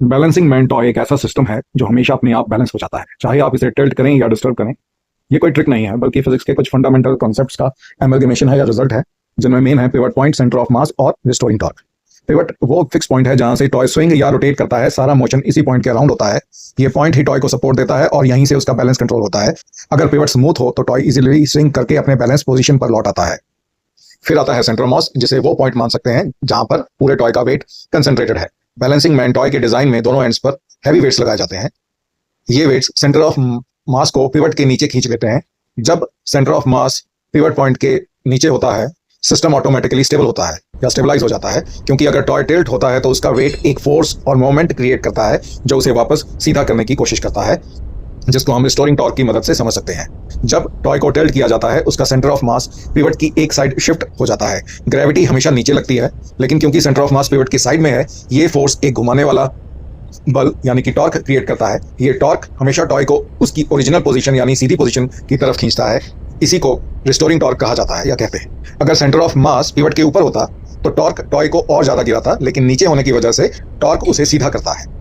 Balancing man toy एक ऐसा system है जो हमेशा अपने आप बैलेंस हो जाता है, चाहे आप इसे टिल्ट करें या डिस्टर्ब करें। ये कोई ट्रिक नहीं है, बल्कि फिजिक्स के कुछ फंडामेंटल कॉन्सेप्ट्स का एमलगेमेशन है या रिजल्ट है, जिनमें मेन है pivot point, centre of mass और रिस्टोरिंग टॉर्क। पिवट वो फिक्स पॉइंट है जहां से टॉय स्विंग या रोटेट करता है, सारा मोशन इसी पॉइंट के अराउंड होता है। ये पॉइंट ही टॉय को सपोर्ट देता है और यहीं से उसका बैलेंस कंट्रोल होता है। अगर पिवट स्मूथ हो तो टॉय इजीली स्विंग करके अपने बैलेंस पोजीशन पर लौट आता है। फिर आता है सेंटर मास, जिसे वो पॉइंट मान सकते हैं जहां पर पूरे टॉय का वेट कंसंट्रेटेड है। बैलेंसिंग मैन टॉय के डिजाइन में दोनों एंड्स पर हैवी वेट्स लगाए जाते हैं। ये वेट्स सेंटर ऑफ मास को पिवट के नीचे खींच लेते हैं। जब centre of mass pivot point के नीचे होता है, सिस्टम ऑटोमेटिकली स्टेबल होता है या स्टेबलाइज हो जाता है, क्योंकि अगर टॉय टिल्ट होता है तो उसका वेट एक फोर्स और मोमेंट क्रिएट करता है जो उसे वापस सीधा करने की कोशिश करता है, जिसको हम रिस्टोरिंग टॉर्क की मदद से समझ सकते हैं। जब टॉय को टिल्ट किया जाता है, उसका सेंटर ऑफ मास पिवट की एक साइड शिफ्ट हो जाता है। ग्रेविटी हमेशा नीचे लगती है, लेकिन क्योंकि सेंटर ऑफ मास पिवट की साइड में है, ये फोर्स एक घुमाने वाला बल यानी कि टॉर्क क्रिएट करता है। ये टॉर्क हमेशा टॉय को उसकी ओरिजिनल पोजीशन यानी सीधी पोजीशन की तरफ खींचता है। इसी को रिस्टोरिंग टॉर्क कहा जाता है या कहते हैं। अगर सेंटर ऑफ मास पिवट के ऊपर होता तो टॉर्क टॉय को और ज्यादा गिराता, लेकिन नीचे होने की वजह से टॉर्क उसे सीधा करता है।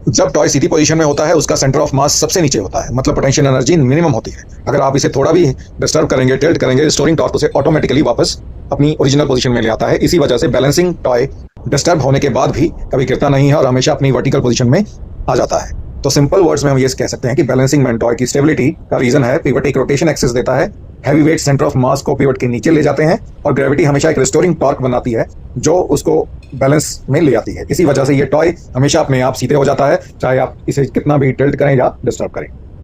जब टॉय सीधी पोजीशन में होता है, उसका सेंटर ऑफ मास सबसे नीचे होता है, मतलब पोटेंशियल एनर्जी मिनिमम होती है। अगर आप इसे थोड़ा भी डिस्टर्ब करेंगे, टिल्ट करेंगे, रिस्टोरिंग टॉर्क उसे ऑटोमेटिकली वापस अपनी ओरिजिनल पोजीशन में ले आता है। इसी वजह से बैलेंसिंग टॉय डिस्टर्ब होने के बाद भी कभी गिरता नहीं है और हमेशा अपनी वर्टिकल पोजीशन में आ जाता है। तो सिंपल वर्ड्स में हम ये कह सकते हैं कि बैलेंसिंग मैन टॉय की स्टेबिलिटी का रीजन है पिवट एक रोटेशन एक्सिस देता है, heavy weight centre of mass को पिवट के नीचे ले जाते हैं, और ग्रेविटी हमेशा एक रिस्टोरिंग टॉर्क बनाती है जो उसको बैलेंस में ले आती है। इसी वजह से ये टॉय हमेशा अपने आप सीधे हो जाता है, चाहे आप इसे कितना भी टिल्ट करें या डिस्टर्ब करें।